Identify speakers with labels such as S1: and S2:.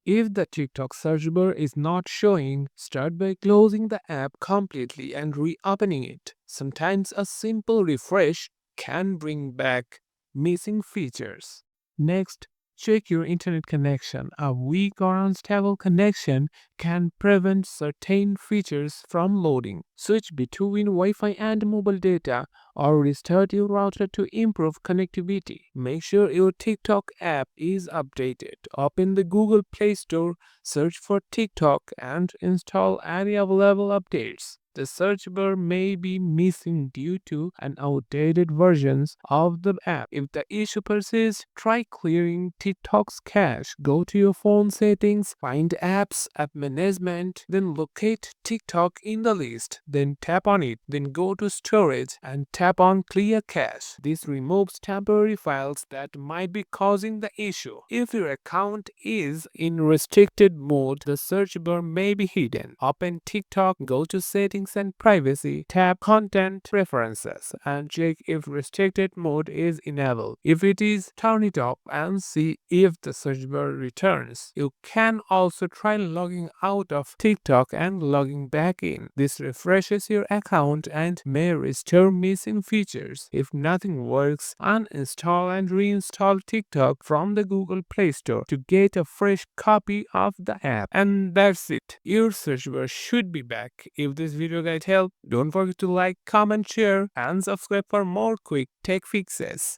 S1: If the TikTok search bar is not showing, start by closing the app completely and reopening it. Sometimes a simple refresh can bring back missing features. Next, check your internet connection. A weak or unstable connection can prevent certain features from loading. Switch between Wi Fi and mobile data or restart your router to improve connectivity. Make sure your TikTok app is updated. Open the Google Play Store, search for TikTok, and install any available updates. The search bar may be missing due to an outdated versions of the app. If the issue persists, try clearing TikTok's cache. Go to your phone settings, find apps, app management, then locate TikTok in the list. Then tap on it. Then go to storage and tap on clear cache. This removes temporary files that might be causing the issue. If your account is in restricted mode, the search bar may be hidden. Open TikTok, go to settings and privacy, tap content preferences and check if restricted mode is enabled. If it is, turn it off and see if the search bar returns. You can also try logging out of TikTok and logging back in. This refreshes your account and may restore missing features. If nothing works, uninstall and reinstall TikTok from the Google Play Store to get a fresh copy of the app. And that's it. Your search bar should be back. If this video guide helped, don't forget to like, comment, share, and subscribe for more quick tech fixes.